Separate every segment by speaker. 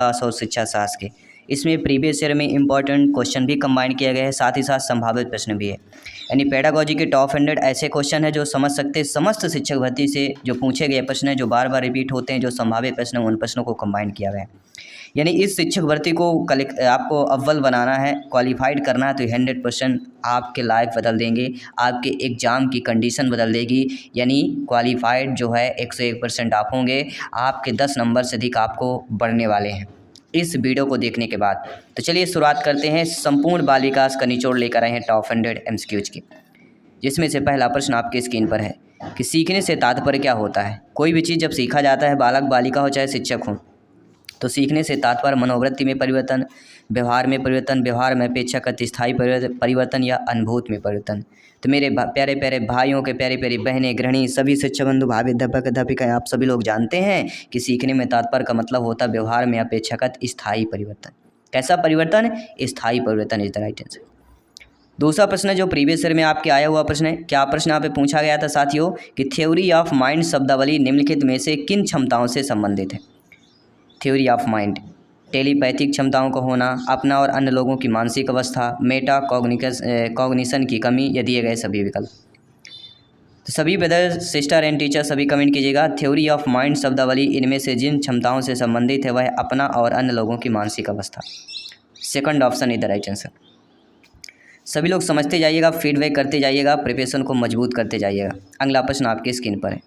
Speaker 1: विकास और शिक्षा शास्त्र के। इसमें प्रीवियस ईयर में इंपॉर्टेंट क्वेश्चन भी कंबाइन किया गया है, साथ ही साथ संभावित प्रश्न भी है। यानी पेडागोजी के टॉप 100 ऐसे क्वेश्चन है जो समझ सकते हैं समस्त शिक्षक भर्ती से जो पूछे गए प्रश्न हैं, जो बार बार रिपीट होते हैं, जो संभावित प्रश्न हैं, उन प्रश्नों को कंबाइन किया गया है। यानी इस शिक्षक भर्ती को आपको अव्वल बनाना है, क्वालिफाइड करना है, तो 100% आपके लाइफ बदल देंगे, आपके एग्ज़ाम की कंडीशन बदल देगी। यानी क्वालिफाइड जो है 101% आप होंगे, आपके 10 नंबर से अधिक आपको बढ़ने वाले हैं इस वीडियो को देखने के बाद। तो चलिए शुरुआत करते हैं। संपूर्ण बाल विकास का निचोड़ लेकर आए हैं टॉप 100 MCQs की, जिसमें से पहला प्रश्न आपके स्क्रीन पर है कि सीखने से तात्पर्य क्या होता है। कोई भी चीज़ जब सीखा जाता है, बालक बालिका हो चाहे शिक्षक हो, तो सीखने से तात्पर्य मनोवृत्ति में परिवर्तन, व्यवहार में परिवर्तन, व्यवहार में अपेक्षाकृत स्थायी परिवर्तन या अनुभूति में परिवर्तन। तो मेरे प्यारे प्यारे भाइयों के प्यारी प्यारी बहनें, गृहिणी, सभी शिक्षक बंधु, भावी अध्यापक अध्यापिकाएं, आप सभी लोग जानते हैं कि सीखने में तात्पर्य का मतलब होता है व्यवहार में अपेक्षाकृत स्थायी परिवर्तन। कैसा परिवर्तन? स्थायी परिवर्तन इज द राइट आंसर। दूसरा प्रश्न जो प्रीवियस ईयर में आपके आया हुआ प्रश्न है, क्या प्रश्न यहाँ पे पूछा गया था साथियों कि थ्योरी ऑफ माइंड शब्दावली निम्नलिखित में से किन क्षमताओं से संबंधित है। थ्योरी ऑफ माइंड, टेलीपैथिक क्षमताओं का होना, अपना और अन्य लोगों की मानसिक अवस्था, मेटा कॉग्निशन की कमी, या दिए गए सभी विकल्प। तो सभी ब्रदर सिस्टर एंड टीचर सभी कमेंट कीजिएगा। थ्योरी ऑफ माइंड शब्दावली इनमें से जिन क्षमताओं से संबंधित है वह है अपना और अन्य लोगों की मानसिक अवस्था। Second option is the right answer. सभी लोग समझते जाइएगा, फीडबैक करते जाइएगा, प्रिपरेशन को मजबूत करते जाइएगा। अगला प्रश्न आपके स्क्रीन पर है।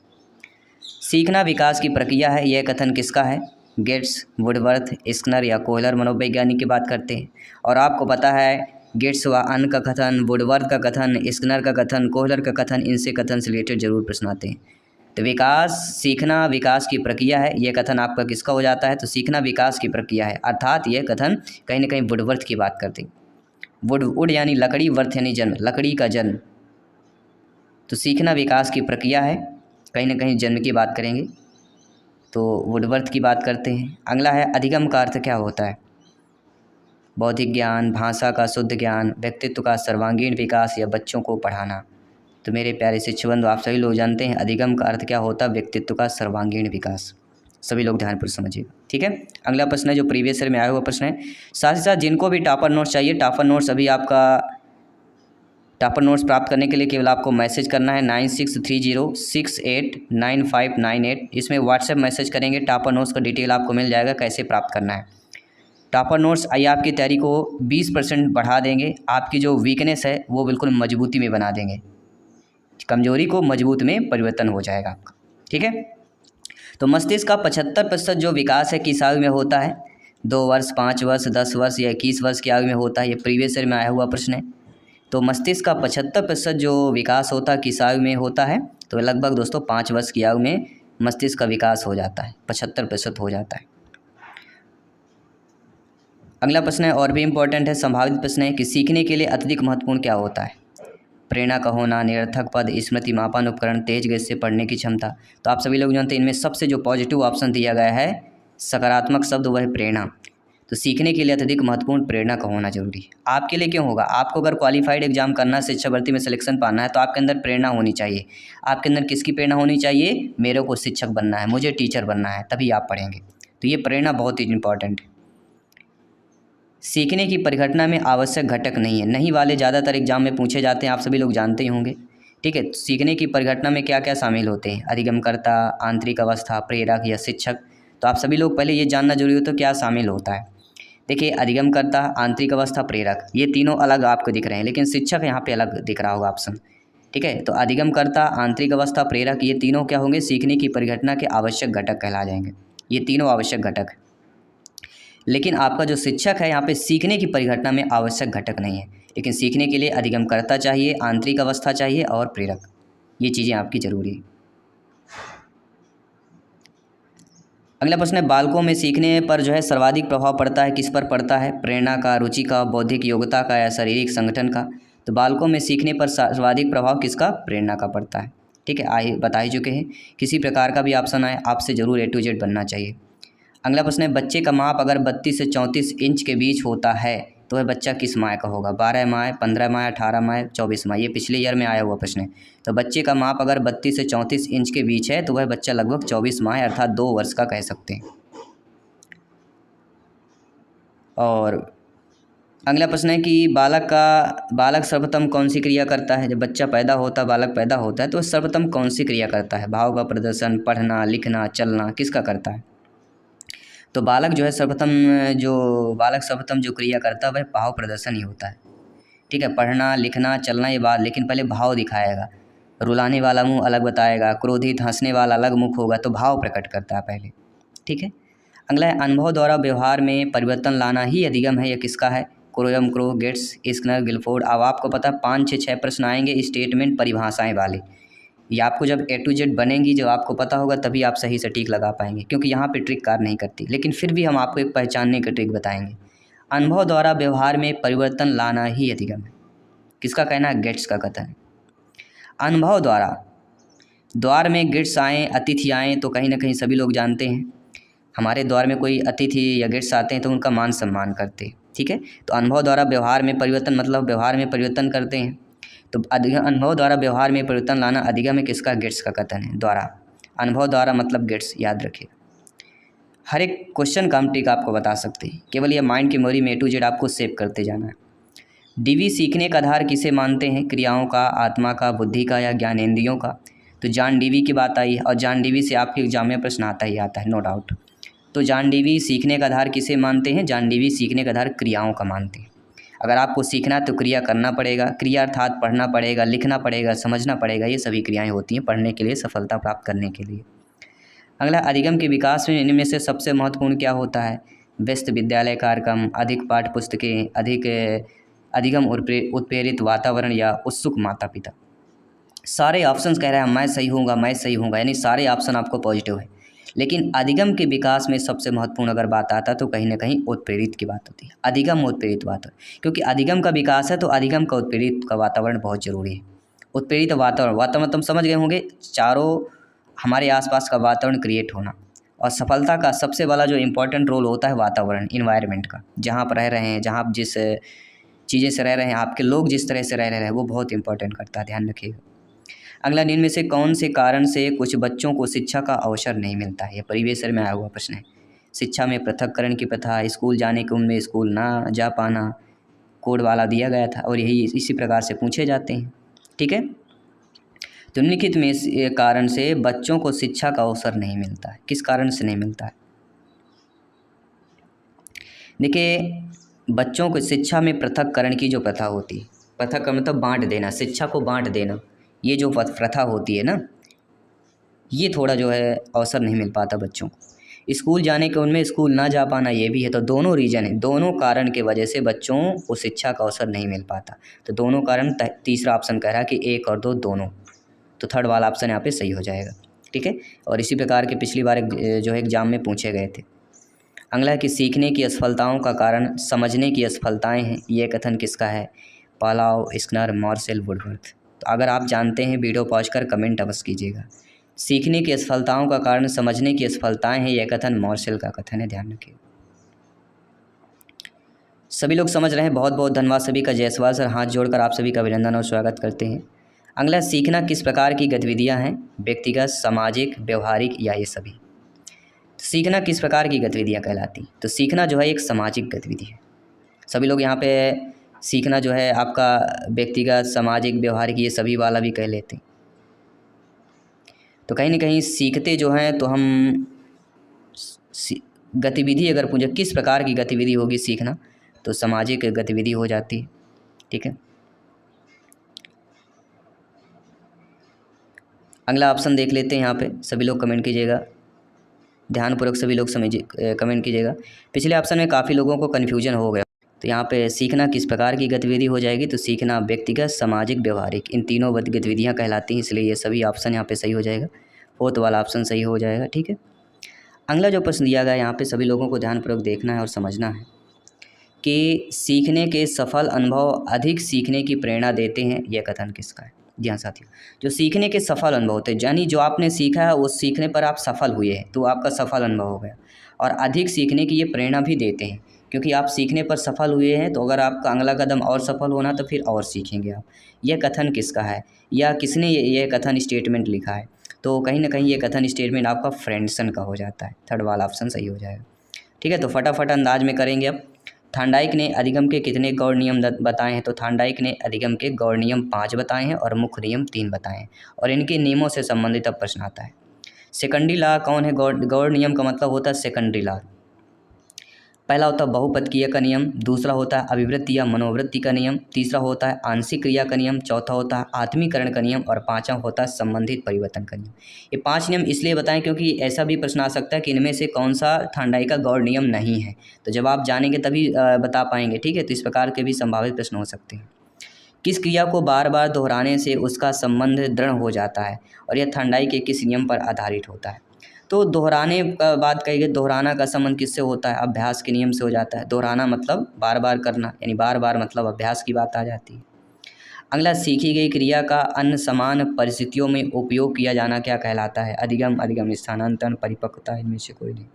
Speaker 1: सीखना विकास की प्रक्रिया है, यह कथन किसका है? गेट्स, वुडवर्थ, स्किनर या कोहलर मनोवैज्ञानिक की बात करते हैं। और आपको पता है गेट्स व अन्य का कथन, वुडवर्थ का कथन, स्किनर का कथन, कोहलर का कथन, इनसे कथन से रिलेटेड जरूर प्रश्न आते हैं। तो विकास, सीखना विकास की प्रक्रिया है, यह कथन आपका किसका हो जाता है? तो सीखना विकास की प्रक्रिया है, अर्थात यह कथन कहीं ना कहीं वुडवर्थ की बात करते हैं। वुड यानी लकड़ी, वर्थ यानी जन्म, लकड़ी का जन्म। तो सीखना विकास की प्रक्रिया है, कहीं ना कहीं जन्म की बात करेंगे तो वुडवर्थ की बात करते हैं। अगला है अधिगम का अर्थ क्या होता है? बौद्धिक ज्ञान, भाषा का शुद्ध ज्ञान, व्यक्तित्व का सर्वांगीण विकास या बच्चों को पढ़ाना। तो मेरे प्यारे शिक्षक बंधु, आप सभी लोग जानते हैं अधिगम का अर्थ क्या होता है? व्यक्तित्व का सर्वांगीण विकास। सभी लोग ध्यानपूर्वक समझिएगा, ठीक है। अगला प्रश्न है जो प्रीवियस ईयर में आया हुआ प्रश्न है। साथ ही साथ जिनको भी टॉपर नोट्स चाहिए, टॉपर नोट्स अभी आपका टॉपर नोट्स प्राप्त करने के लिए केवल आपको मैसेज करना है 9630689598। इसमें व्हाट्सएप मैसेज करेंगे, टॉपर नोट्स का डिटेल आपको मिल जाएगा कैसे प्राप्त करना है। टॉपर नोट्स आइए आपकी तैयारी को 20% बढ़ा देंगे, आपकी जो वीकनेस है वो बिल्कुल मजबूती में बना देंगे, कमजोरी को मजबूत में परिवर्तन हो जाएगा आपका, ठीक है। तो मस्तिष्क का 75% जो विकास है किस आयु में होता है? 2 वर्ष, 5 वर्ष, 10 वर्ष या 21 वर्ष की आयु में होता है? ये प्रीवियस ईयर में आया हुआ प्रश्न है। तो मस्तिष्क का 75% जो विकास होता है किस आयु में होता है? तो लगभग दोस्तों 5 वर्ष की आयु में मस्तिष्क का विकास हो जाता है, 75% हो जाता है। अगला प्रश्न है और भी इम्पोर्टेंट है, संभावित प्रश्न है कि सीखने के लिए अत्यधिक महत्वपूर्ण क्या होता है? प्रेरणा का होना, निरर्थक पद, स्मृति मापन उपकरण, तेज गति से पढ़ने की क्षमता। तो आप सभी लोग जानते हैं इनमें सबसे जो पॉजिटिव ऑप्शन दिया गया है सकारात्मक शब्द, वह है प्रेरणा। तो सीखने के लिए अत्यधिक महत्वपूर्ण प्रेरणा का होना जरूरी है। आपके लिए क्यों होगा? आपको अगर क्वालिफाइड एग्जाम करना है, शिक्षा भर्ती में सिलेक्शन पाना है, तो आपके अंदर प्रेरणा होनी चाहिए। आपके अंदर किसकी प्रेरणा होनी चाहिए? मेरे को शिक्षक बनना है, मुझे टीचर बनना है, तभी आप पढ़ेंगे। तो ये प्रेरणा बहुत ही इंपॉर्टेंट है। सीखने की परिघटना में आवश्यक घटक नहीं है, नहीं वाले ज़्यादातर एग्जाम में पूछे जाते हैं, आप सभी लोग जानते ही होंगे, ठीक है। सीखने की परिघटना में क्या क्या शामिल होते हैं? अधिगमकर्ता, आंतरिक अवस्था, प्रेरक या शिक्षक। तो आप सभी लोग पहले ये जानना जरूरी होता है क्या शामिल होता है। देखिए अधिगमकर्ता, आंतरिक अवस्था, प्रेरक, ये तीनों अलग आपको दिख रहे हैं, लेकिन शिक्षक यहाँ पे अलग दिख रहा होगा ऑप्शन, ठीक है। तो अधिगमकर्ता, आंतरिक अवस्था, प्रेरक, ये तीनों क्या होंगे? सीखने की परिघटना के आवश्यक घटक कहला जाएंगे। ये तीनों आवश्यक घटक, लेकिन आपका जो शिक्षक है यहाँ पे सीखने की परिघटना में आवश्यक घटक नहीं है, लेकिन सीखने के लिए अधिगमकर्ता चाहिए, आंतरिक अवस्था चाहिए और प्रेरक, ये चीज़ें आपकी जरूरी है। अगला प्रश्न है बालकों में सीखने पर जो है सर्वाधिक प्रभाव पड़ता है, किस पर पड़ता है? प्रेरणा का, रुचि का, बौद्धिक योग्यता का या शारीरिक संगठन का। तो बालकों में सीखने पर सर्वाधिक प्रभाव किसका? प्रेरणा का पड़ता है, ठीक है। आइए बता ही चुके हैं, किसी प्रकार का भी ऑप्शन आए आपसे जरूर A to Z बनना चाहिए। अगला प्रश्न है बच्चे का माप अगर 32 से 34 इंच के बीच होता है तो वह बच्चा किस माह का होगा? 12 माह, 15 माह, 18 माह, 24 माह। ये पिछले ईयर में आया हुआ प्रश्न है। तो बच्चे का माप अगर 32 से 34 इंच के बीच है तो वह बच्चा लगभग 24 माह अर्थात 2 वर्ष का कह सकते हैं। और अगला प्रश्न है कि बालक सर्वप्रथम कौन सी क्रिया करता है। जब बच्चा पैदा होता है, बालक पैदा होता है, तो सर्वप्रथम कौन सी क्रिया करता है। भाव का प्रदर्शन, पढ़ना, लिखना, चलना, किसका करता है। तो बालक सर्वप्रथम जो क्रिया करता है वह भाव प्रदर्शन ही होता है। ठीक है, पढ़ना, लिखना, चलना ये बात, लेकिन पहले भाव दिखाएगा। रुलाने वाला मुंह अलग बताएगा, क्रोधित हंसने वाला अलग मुख होगा, तो भाव प्रकट करता है पहले। ठीक है, अगला है अनुभव द्वारा व्यवहार में परिवर्तन लाना ही अधिगम है, यह किसका है। क्रोयम, क्रो, गेट्स, स्किनर, गिलफोर्ड। अब आपको पता है 5 से 6 प्रश्न आएंगे स्टेटमेंट परिभाषाएं वाले। ये आपको जब A to Z बनेंगी, जब आपको पता होगा तभी आप सही सटीक लगा पाएंगे, क्योंकि यहाँ पे ट्रिक कार्य नहीं करती, लेकिन फिर भी हम आपको एक पहचानने का ट्रिक बताएंगे। अनुभव द्वारा व्यवहार में परिवर्तन लाना ही अधिगम है, किसका कहना है, गेट्स का कथन है। अनुभव द्वार में गेट्स आएँ, अतिथि आएँ, तो कहीं ना कहीं सभी लोग जानते हैं हमारे द्वार में कोई अतिथि या गेट्स आते हैं तो उनका मान सम्मान करते हैं। ठीक है, तो अनुभव द्वारा व्यवहार में परिवर्तन मतलब व्यवहार में परिवर्तन करते हैं। तो अनुभव द्वारा व्यवहार में परिवर्तन लाना अधिगम में किसका, गेट्स का कथन है, द्वारा। अनुभव द्वारा मतलब गेट्स, याद रखिए। हर एक क्वेश्चन का हम ट्रिक आपको बता सकते हैं, केवल ये माइंड की मेमोरी में A to Z आपको सेव करते जाना है। डीवी सीखने का आधार किसे मानते हैं, क्रियाओं का, आत्मा का, बुद्धि का या ज्ञानेंद्रियों का। तो जॉन डीवी की बात आई है, और जॉन डीवी से आपके एग्जाम में प्रश्न आता ही आता है, नो डाउट। तो जॉन डीवी सीखने का आधार किसे मानते हैं, जॉन डीवी सीखने का आधार क्रियाओं का मानते हैं। अगर आपको सीखना है तो क्रिया करना पड़ेगा, क्रिया अर्थात पढ़ना पड़ेगा, लिखना पड़ेगा, समझना पड़ेगा, ये सभी क्रियाएं होती हैं पढ़ने के लिए, सफलता प्राप्त करने के लिए। अगला, अधिगम के विकास में इनमें से सबसे महत्वपूर्ण क्या होता है। व्यस्त विद्यालय कार्यक्रम, अधिक पाठ्य पुस्तकें, अधिगम उत्प्रेरित वातावरण या उत्सुक माता पिता। सारे ऑप्शंस कह रहे हैं मैं सही होऊंगा, यानी सारे ऑप्शन आपको पॉजिटिव है। लेकिन अधिगम के विकास में सबसे महत्वपूर्ण अगर बात आता है तो कहीं ना कहीं उत्प्रेरित की बात होती है, अधिगम उत्प्रेरित वातावरण। क्योंकि अधिगम का विकास है तो अधिगम का उत्प्रेरित का वातावरण बहुत जरूरी है। उत्प्रेरित वातावरण तुम समझ गए होंगे, चारों हमारे आसपास का वातावरण क्रिएट होना। और सफलता का सबसे बड़ा जो इम्पोर्टेंट रोल होता है वातावरण, इन्वायरमेंट का, जहाँ आप रह रहे हैं, जहाँ आप जिस चीज़ें से रह रहे हैं, आपके लोग जिस तरह से रह रहे हैं, वो बहुत इंपॉर्टेंट करता है, ध्यान रखिएगा। अगला, निम्न में से कौन से कारण से कुछ बच्चों को शिक्षा का अवसर नहीं मिलता है। ये प्रीवियस ईयर में आया हुआ प्रश्न है। शिक्षा में पृथक्करण की प्रथा, स्कूल जाने के उनमें स्कूल ना जा पाना, कोड वाला दिया गया था, और यही इसी प्रकार से पूछे जाते हैं। ठीक है, तो निम्नलिखित में इस कारण से बच्चों को शिक्षा का अवसर नहीं मिलता है, किस कारण से नहीं मिलता है। देखिए, बच्चों को शिक्षा में पृथक्करण की जो प्रथा होती है, पृथक्करण मतलब बांट देना, शिक्षा को बांट देना, ये जो प्रथा होती है ना, ये थोड़ा जो है अवसर नहीं मिल पाता बच्चों को। स्कूल जाने के उनमें स्कूल ना जा पाना, ये भी है। तो दोनों रीजन है, दोनों कारण के वजह से बच्चों को शिक्षा का अवसर नहीं मिल पाता। तो दोनों कारण, तीसरा ऑप्शन कह रहा है कि 1 और 2 दोनों, तो थर्ड वाला ऑप्शन यहाँ पे सही हो जाएगा। ठीक है, और इसी प्रकार के पिछली बार जो है एग्जाम में पूछे गए थे। अगला है कि सीखने की असफलताओं का कारण समझने की असफलताएं हैं, ये कथन किसका है, पालाव, स्किनर, मार्शल, वुडवर्थ। तो अगर आप जानते हैं वीडियो पॉज कर कमेंट अवश्य कीजिएगा। सीखने की असफलताओं का कारण समझने की असफलताएं हैं, यह कथन मार्शल का कथन है, ध्यान रखिए। सभी लोग समझ रहे हैं, बहुत बहुत धन्यवाद सभी का। जयसवाल सर, हाथ जोड़कर आप सभी का अभिनंदन और स्वागत करते हैं। अगला, सीखना किस प्रकार की गतिविधियां हैं, व्यक्तिगत, सामाजिक, व्यवहारिक या ये सभी। सीखना किस प्रकार की गतिविधियां कहलाती, तो सीखना जो है एक सामाजिक गतिविधि है। सभी लोग यहाँ पे सीखना जो है आपका व्यक्तिगत, सामाजिक, व्यवहारिक ये सभी वाला भी कह लेते हैं। तो कहीं ना कहीं सीखते जो हैं, तो हम गतिविधि अगर पूछे किस प्रकार की गतिविधि होगी सीखना, तो सामाजिक गतिविधि हो जाती है। ठीक है, अगला ऑप्शन देख लेते हैं। यहाँ पे सभी लोग कमेंट कीजिएगा, ध्यानपूर्वक सभी लोग समझिए, कमेंट कीजिएगा। पिछले ऑप्शन में काफ़ी लोगों को कन्फ्यूजन हो गया, तो यहाँ पे सीखना किस प्रकार की गतिविधि हो जाएगी, तो सीखना व्यक्तिगत, सामाजिक, व्यवहारिक, इन तीनों गतिविधियाँ कहलाती हैं, इसलिए ये सभी ऑप्शन यहाँ पे सही हो जाएगा, फोर्थ वाला ऑप्शन सही हो जाएगा। ठीक है, अगला जो प्रश्न दिया गया यहाँ पे सभी लोगों को ध्यानपूर्वक देखना है और समझना है कि सीखने के सफल अनुभव अधिक सीखने की प्रेरणा देते हैं, यह कथन किसका है। जी हाँ साथियों, जो सीखने के सफल अनुभव होते हैं, यानी जो आपने सीखा है उस सीखने पर आप सफल हुए हैं, तो आपका सफल अनुभव हो गया। और अधिक सीखने की ये प्रेरणा भी देते हैं, क्योंकि आप सीखने पर सफल हुए हैं, तो अगर आपका अगला कदम और सफल होना तो फिर और सीखेंगे आप। यह कथन किसका है, या किसने यह कथन स्टेटमेंट लिखा है, तो कहीं ना कहीं ये कथन स्टेटमेंट आपका फ्रेंडसन का हो जाता है, थर्ड वाला ऑप्शन सही हो जाएगा। ठीक है, तो फटाफट अंदाज में करेंगे अब। थांडाइक ने अधिगम के कितने गौड़ नियम बताए हैं? तो थांडाइक ने अधिगम के गौड़ नियम 5 बताए हैं और मुख्य नियम 3 बताए हैं, और इनके नियमों से संबंधित अब प्रश्न आता है। सेकेंडरी लॉ कौन है? गौड़ नियम का मतलब होता है सेकेंडरी लॉ। पहला होता है बहुपदकीय का नियम, दूसरा होता है अभिवृत्ति या मनोवृत्ति का नियम, तीसरा होता है आंशिक क्रिया का नियम, चौथा होता है आत्मीकरण का नियम, और पांचवा होता है संबंधित परिवर्तन का नियम। ये 5 नियम इसलिए बताएं क्योंकि ऐसा भी प्रश्न आ सकता है कि इनमें से कौन सा थांडाइक का गौड़ नियम नहीं है, तो जब आप जानेंगे तभी बता पाएंगे। ठीक है, तो इस प्रकार के भी संभावित प्रश्न हो सकते हैं। किस क्रिया को बार बार दोहराने से उसका संबंध दृढ़ हो जाता है, और यह थांडाइक के किस नियम पर आधारित होता है? तो दोहराने का बात कही गई, दोहराना का संबंध किससे होता है? अभ्यास के नियम से हो जाता है। दोहराना मतलब बार बार करना, यानी बार बार मतलब अभ्यास की बात आ जाती है। अगला, सीखी गई क्रिया का अन्य समान परिस्थितियों में उपयोग किया जाना क्या कहलाता है? अधिगम, अधिगम स्थानांतरण, परिपक्वता, इनमें से कोई नहीं।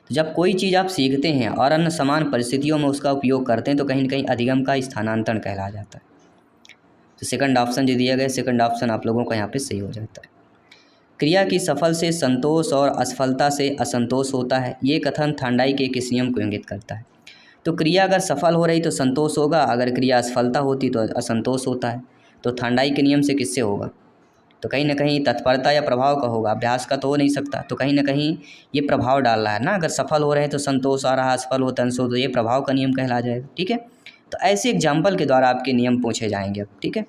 Speaker 1: तो जब कोई चीज़ आप सीखते हैं और अन्य समान परिस्थितियों में उसका उपयोग करते हैं तो कहीं न कहीं अधिगम का स्थानांतरण कहला जाता है। तो सेकंड ऑप्शन जो दिया गया, सेकंड ऑप्शन आप लोगों का यहाँ पे सही हो जाता है। क्रिया की सफल से संतोष और असफलता से असंतोष होता है, ये कथन थांडाइक के किस नियम को इंगित करता है? तो क्रिया अगर सफल हो रही तो संतोष होगा, अगर क्रिया असफलता होती तो असंतोष होता है। तो थांडाइक के नियम से किससे होगा? तो कहीं ना कहीं तत्परता या प्रभाव का होगा, अभ्यास का तो हो नहीं सकता। तो कहीं ना कहीं ये प्रभाव डाल रहा है ना, अगर सफल हो रहे हैं तो संतोष आ रहा, असफल हो तो ये प्रभाव का नियम कहला जाएगा। ठीक है, तो ऐसे एग्जाम्पल के द्वारा आपके नियम पूछे जाएंगे अब। ठीक है,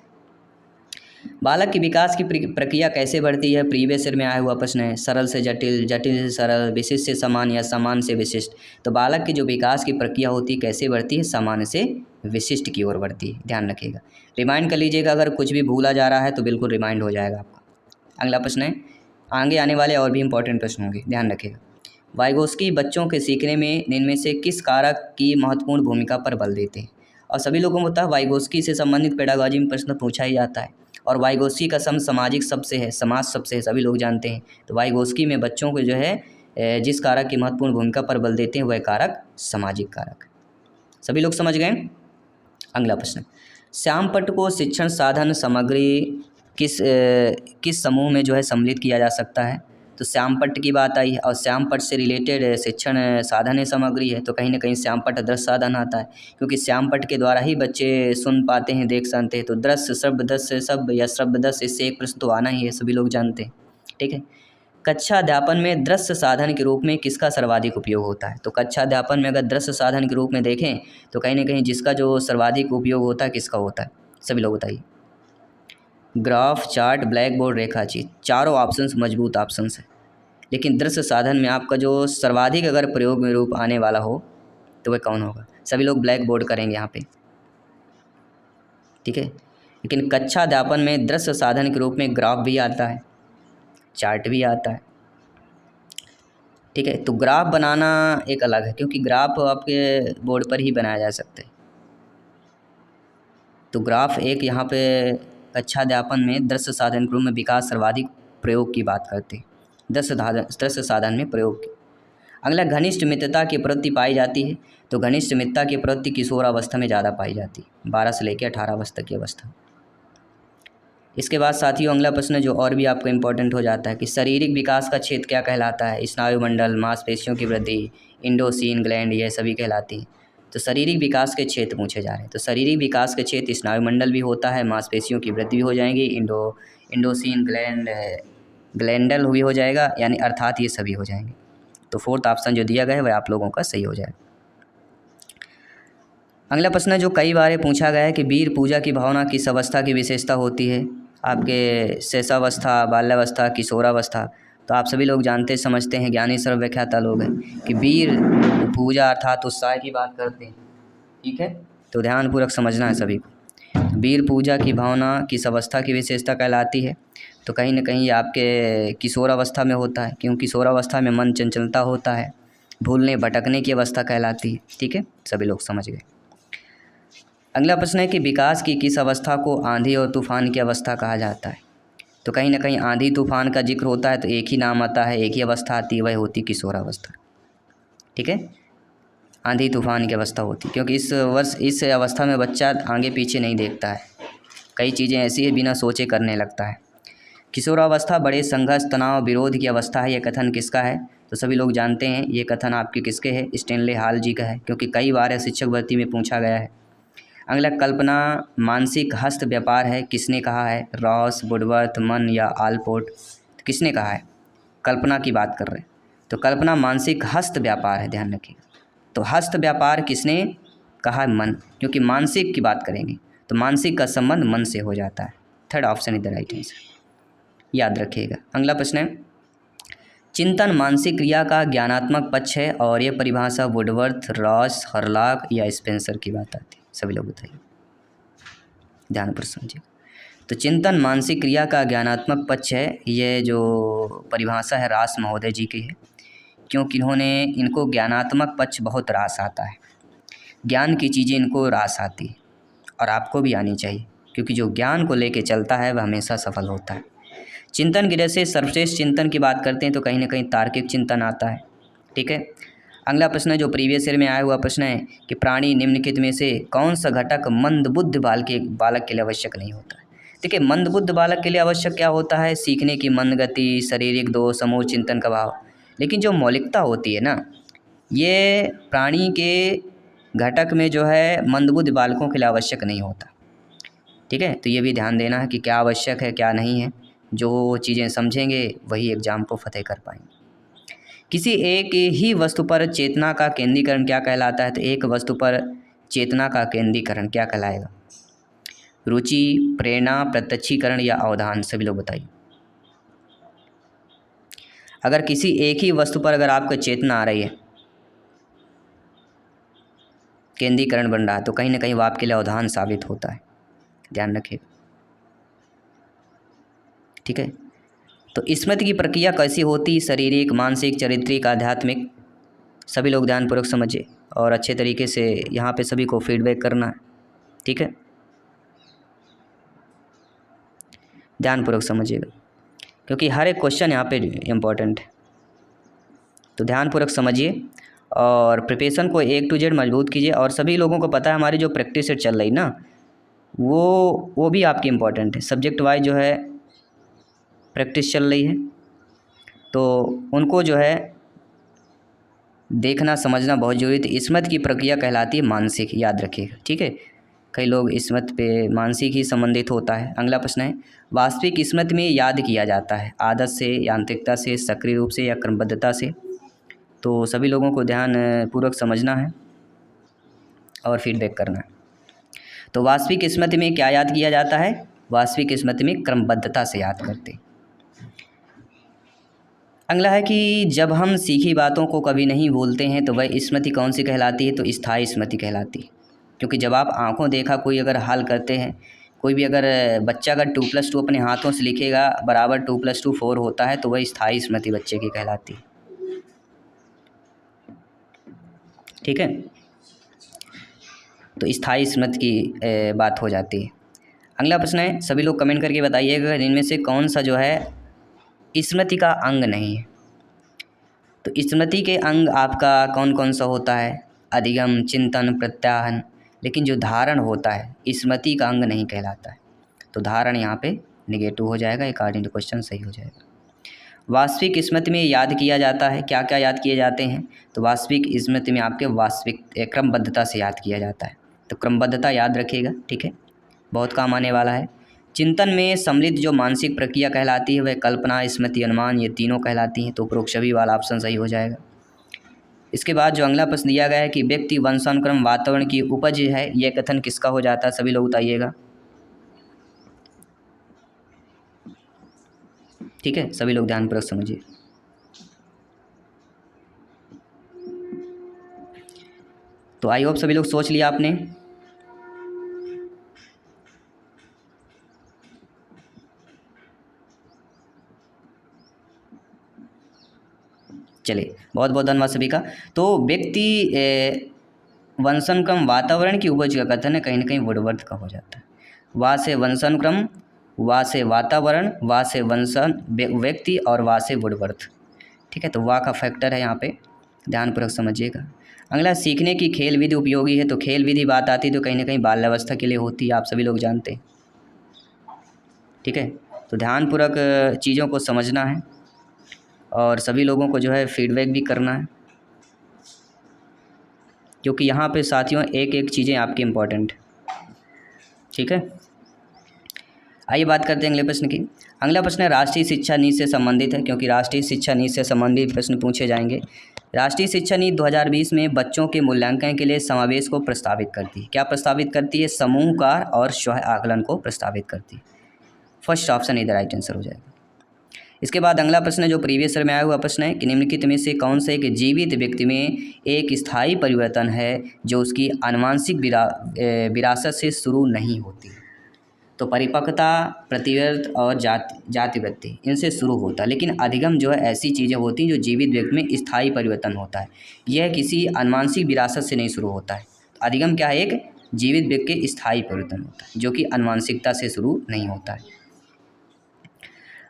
Speaker 1: बालक की विकास की प्रक्रिया कैसे बढ़ती है? प्रीवियस ईयर में आया हुआ प्रश्न है। सरल से जटिल, जटिल से सरल, विशिष्ट से समान या समान से विशिष्ट। तो बालक की जो विकास की प्रक्रिया होती है कैसे बढ़ती है? सामान्य से विशिष्ट की ओर बढ़ती है, ध्यान रखिएगा। रिमाइंड कर लीजिएगा, अगर कुछ भी भूला जा रहा है तो बिल्कुल रिमाइंड हो जाएगा आपका। अगला प्रश्न है, आगे आने वाले और भी इंपॉर्टेंट प्रश्न होंगे, ध्यान रखिएगा। वाइगोस्की बच्चों के सीखने में इनमें से किस कारक की महत्वपूर्ण भूमिका पर बल देते हैं? और सभी लोगों को पता है वाइगोस्की से संबंधित पेडागॉजी में प्रश्न पूछा ही जाता है, और वाइगोस्की का संबंध सामाजिक शब्द से है, समाज शब्द से है, सभी लोग जानते हैं। तो वाइगोस्की में बच्चों को जो है जिस कारक की महत्वपूर्ण भूमिका पर बल देते हैं वह कारक सामाजिक कारक। सभी लोग समझ गए? अगला प्रश्न, श्यामपट्ट को शिक्षण साधन सामग्री किस समूह में जो है सम्मिलित किया जा सकता है? तो श्यामपट्ट की बात आई है, और श्यामपट्ट से रिलेटेड शिक्षण साधन सामग्री है, तो कहीं ना कहीं श्यामपट्ट दृश्य साधन आता है, क्योंकि श्यामपट्ट के द्वारा ही बच्चे सुन पाते हैं, देख सकते हैं। तो दृश्य शब्द, दृश्य शब्द या शब्द दृश्य, इससे एक प्रश्न तो आना ही है, सभी लोग जानते हैं। ठीक है, कक्षा अध्यापन में दृश्य साधन के रूप में किसका सर्वाधिक उपयोग होता है? तो कक्षा अध्यापन में अगर दृश्य साधन के रूप में देखें तो कहीं ना कहीं जिसका जो सर्वाधिक उपयोग होता है किसका होता है? सभी लोग बताइए। ग्राफ, चार्ट, ब्लैक बोर्ड, रेखाचित्र, चारों ऑप्शंस मजबूत ऑप्शंस है, लेकिन दृश्य साधन में आपका जो सर्वाधिक अगर प्रयोग में रूप आने वाला हो तो वह कौन होगा? सभी लोग ब्लैक बोर्ड करेंगे यहाँ पे। ठीक है, लेकिन कक्षा अध्यापन में दृश्य साधन के रूप में ग्राफ भी आता है, चार्ट भी आता है। ठीक है, तो ग्राफ बनाना एक अलग है, क्योंकि ग्राफ आपके बोर्ड पर ही बनाया जा सकता है। तो ग्राफ एक यहाँ पे कक्षा अध्यापन में दृश्य साधन के रूप में विकास सर्वाधिक प्रयोग की बात करते हैं, दृश्य साधन में प्रयोग की। अगला, घनिष्ठ मित्रता की प्रवृत्ति पाई जाती है। तो घनिष्ठ मित्रता की प्रवृत्ति किशोरावस्था में ज़्यादा पाई जाती है, 12 से लेकर 18 वर्ष तक की अवस्था। इसके बाद साथियों अगला प्रश्न जो और भी आपको इम्पोर्टेंट हो जाता है कि शारीरिक विकास का क्षेत्र क्या कहलाता है? स्नायुमंडल, मांसपेशियों की वृद्धि, इंडोसिन ग्लैंड, ये सभी कहलाती हैं। तो शारीरिक विकास के क्षेत्र पूछे जा रहे हैं। तो शारीरिक विकास के क्षेत्र स्नायुमंडल भी होता है, मांसपेशियों की वृद्धि भी हो जाएगी, इंडोसिन ग्लैंडल भी हो जाएगा, यानी अर्थात ये सभी हो जाएंगे। तो फोर्थ ऑप्शन जो दिया गया है वह आप लोगों का सही हो जाएगा। अगला प्रश्न जो कई बार पूछा गया है कि वीर पूजा की भावना किस अवस्था की विशेषता होती है? आपके शैशवावस्था, बाल्यावस्था, किशोरावस्था। तो आप सभी लोग जानते समझते हैं, ज्ञानी सर्वव्याख्याता लोग हैं कि वीर पूजा अर्थात उत्साह की बात करते हैं। ठीक है, तो ध्यानपूर्वक समझना है सभी को। वीर पूजा की भावना किस अवस्था की विशेषता कहलाती है? तो कहीं ना कहीं आपके किशोरावस्था में होता है, क्योंकि किशोरावस्था में मन चंचलता होता है, भूलने भटकने की अवस्था कहलाती है। ठीक है, सभी लोग समझ गए। अगला प्रश्न है कि विकास की किस अवस्था को आंधी और तूफान की अवस्था कहा जाता है? तो कहीं ना कहीं आंधी तूफान का जिक्र होता है तो एक ही नाम आता है, एक ही अवस्था आती है, वह होती किशोरावस्था। ठीक है, आंधी तूफान की अवस्था होती, क्योंकि इस अवस्था में बच्चा आगे पीछे नहीं देखता है, कई चीज़ें ऐसी है बिना सोचे करने लगता है। किशोरावस्था बड़े संघर्ष, तनाव, विरोध की अवस्था है, यह कथन किसका है? तो सभी लोग जानते हैं ये कथन आपके किसके है, स्टेनले हॉल जी का है, क्योंकि कई बार है शिक्षक भर्ती में पूछा गया है। अगला, कल्पना मानसिक हस्त व्यापार है, किसने कहा है? रॉस, वुडवर्थ, मन या आलपोर्ट? तो किसने कहा है? कल्पना की बात कर रहे हैं, तो कल्पना मानसिक हस्त व्यापार है, ध्यान रखिएगा। तो हस्त व्यापार किसने कहा है? मन, क्योंकि मानसिक की बात करेंगे तो मानसिक का संबंध मन से हो जाता है। Third option is the right answer, याद रखिएगा। अगला प्रश्न है, चिंतन मानसिक क्रिया का ज्ञानात्मक पक्ष है, और ये परिभाषा वुडवर्थ, रॉस, हरलॉक या स्पेंसर की बात आती है, सभी लोग बताइए, ध्यान पर समझिए। तो चिंतन मानसिक क्रिया का ज्ञानात्मक पक्ष है, ये जो परिभाषा है रास महोदय जी की है, क्योंकि इनको ज्ञानात्मक पक्ष बहुत रास आता है, ज्ञान की चीज़ें इनको रास आती है, और आपको भी आनी चाहिए, क्योंकि जो ज्ञान को लेके चलता है वह हमेशा सफल होता है। चिंतन गिरह से सर्वश्रेष्ठ चिंतन की बात करते हैं तो कहीं ना कहीं तार्किक चिंतन आता है, ठीक है। अगला प्रश्न है जो प्रीवियस ईयर में आया हुआ प्रश्न है कि प्राणी निम्नलिखित में से कौन सा घटक मंदबुद्ध बालक के लिए आवश्यक नहीं होता है? देखिए, मंदबुद्ध बालक के लिए आवश्यक क्या होता है? सीखने की मंद गति, शारीरिक दोष, समूह चिंतन का भाव। लेकिन जो मौलिकता होती है ना, ये प्राणी के घटक में जो है मंदबुद्ध बालकों के लिए आवश्यक नहीं होता, ठीक है। तो ये भी ध्यान देना है कि क्या आवश्यक है क्या नहीं है, जो चीज़ें समझेंगे वही एग्ज़ाम को फतेह कर पाएंगे। किसी एक ही वस्तु पर चेतना का केंद्रीकरण क्या कहलाता है? तो एक वस्तु पर चेतना का केंद्रीकरण क्या कहलाएगा? रुचि, प्रेरणा, प्रत्यक्षीकरण या अवधान? सभी लोग बताइए। अगर किसी एक ही वस्तु पर अगर आपको चेतना आ रही है, केंद्रीकरण बन रहा है, तो कहीं ना कहीं वो आपके लिए अवधान साबित होता है, ध्यान रखिए, ठीक है। तो स्मृति की प्रक्रिया कैसी होती? शारीरिक, मानसिक, चारित्रिक, आध्यात्मिक? सभी लोग ध्यानपूर्वक समझिए और अच्छे तरीके से यहाँ पे सभी को फीडबैक करना है, ठीक है, ध्यानपूर्वक समझिएगा, क्योंकि हर एक क्वेश्चन यहाँ पे इम्पोर्टेंट है। तो ध्यानपूर्वक समझिए और प्रिपरेशन को A to Z मजबूत कीजिए। और सभी लोगों को पता है हमारी जो प्रैक्टिस सेट चल रही ना, वो भी आपकी इम्पोर्टेंट है, सब्जेक्ट वाइज जो है प्रैक्टिस चल रही है, तो उनको जो है देखना समझना बहुत जरूरी है। स्मृति की प्रक्रिया कहलाती है मानसिक, याद रखिएगा, ठीक है। कई लोग स्मृति पे मानसिक ही संबंधित होता है। अगला प्रश्न है, वास्तविक स्मृति में याद किया जाता है आदत से, यांत्रिकता से, सक्रिय रूप से या क्रमबद्धता से? तो सभी लोगों को ध्यान पूर्वक समझना है और फीडबैक करना है। तो वास्तविक स्मृति में क्या याद किया जाता है? वास्तविक स्मृति में क्रमबद्धता से याद करते। अगला है कि जब हम सीखी बातों को कभी नहीं भूलते हैं तो वह स्मृति कौन सी कहलाती है? तो स्थायी स्मृति कहलाती है, क्योंकि जब आप आंखों देखा कोई अगर हल करते हैं, कोई भी अगर बच्चा अगर 2+2 अपने हाथों से लिखेगा बराबर 2+2 4 होता है, तो वह स्थायी स्मृति बच्चे की कहलाती है, ठीक है। तो स्थायी स्मृति की बात हो जाती है। अगला प्रश्न है, सभी लोग कमेंट करके बताइएगा इनमें से कौन सा जो है स्मृति का अंग नहीं है? तो स्मृति के अंग आपका कौन कौन सा होता है? अधिगम, चिंतन, प्रत्याहन। लेकिन जो धारण होता है स्मृति का अंग नहीं कहलाता है, तो धारण यहाँ पे निगेटिव हो जाएगा, अकॉर्डिंग टू क्वेश्चन सही हो जाएगा। वास्तविक स्मृति में याद किया जाता है, क्या क्या याद किए जाते हैं? तो वास्तविक स्मृति में आपके वास्तविक क्रमबद्धता से याद किया जाता है, तो क्रमबद्धता याद रखिएगा, ठीक है, बहुत काम आने वाला है। चिंतन में सम्मिलित जो मानसिक प्रक्रिया कहलाती है वह कल्पना, स्मृति, अनुमान, ये तीनों कहलाती हैं, तो उपरोक्त सभी वाला ऑप्शन सही हो जाएगा। इसके बाद जो अगला प्रश्न दिया गया है कि व्यक्ति वंशानुक्रम वातावरण की उपज है, यह कथन किसका हो जाता है? सभी लोग बताइएगा, ठीक है, सभी लोग ध्यानपूर्वक समझिए। तो आई होप सभी लोग सोच लिया आपने। चलिए, बहुत बहुत धन्यवाद सभी का। तो व्यक्ति वंशानुक्रम वातावरण की उपज का कथन है कहीं ना कहीं वुडवर्थ का हो जाता है। वा से वंशानुक्रम, वा से वातावरण, वा से व्यक्ति और वा से वुडवर्थ, ठीक है। तो वा का फैक्टर है यहाँ पे, ध्यानपूर्वक समझिएगा। अगला, सीखने की खेल विधि उपयोगी है, तो खेल विधि बात आती है तो कहीं ना कहीं बाल्यावस्था के लिए होती है, आप सभी लोग जानते हैं, ठीक है। तो ध्यानपूर्वक चीज़ों को समझना है और सभी लोगों को जो है फीडबैक भी करना है, क्योंकि यहाँ पे साथियों एक एक चीज़ें आपकी इम्पोर्टेंट, ठीक है। आइए बात करते हैं अगले प्रश्न की। अगला प्रश्न है राष्ट्रीय शिक्षा नीति से संबंधित है, क्योंकि राष्ट्रीय शिक्षा नीति से संबंधित प्रश्न पूछे जाएंगे। राष्ट्रीय शिक्षा नीति 2020 में बच्चों के मूल्यांकन के लिए समावेश को प्रस्तावित करती है। क्या प्रस्तावित करती है? समूह कार्य और स्व आकलन को प्रस्तावित करती है। फर्स्ट ऑप्शन इधर राइट आंसर हो जाएगा। इसके बाद अगला प्रश्न है जो प्रीवियस ईयर में आया हुआ प्रश्न है कि निम्नलिखित में से कौन से एक जीवित व्यक्ति में एक स्थायी परिवर्तन है जो उसकी आनुवंशिक विरासत से शुरू नहीं होती। तो परिपक्वता, प्रतिवर्त और जाति वृद्धि इनसे शुरू होता है, लेकिन अधिगम जो है ऐसी चीज़ें होती हैं जो जीवित व्यक्ति में स्थायी परिवर्तन होता है, यह किसी आनुवंशिक विरासत से नहीं शुरू होता है। अधिगम क्या है? एक जीवित व्यक्ति के स्थायी परिवर्तन होता है जो कि आनुवंशिकता से शुरू नहीं होता है।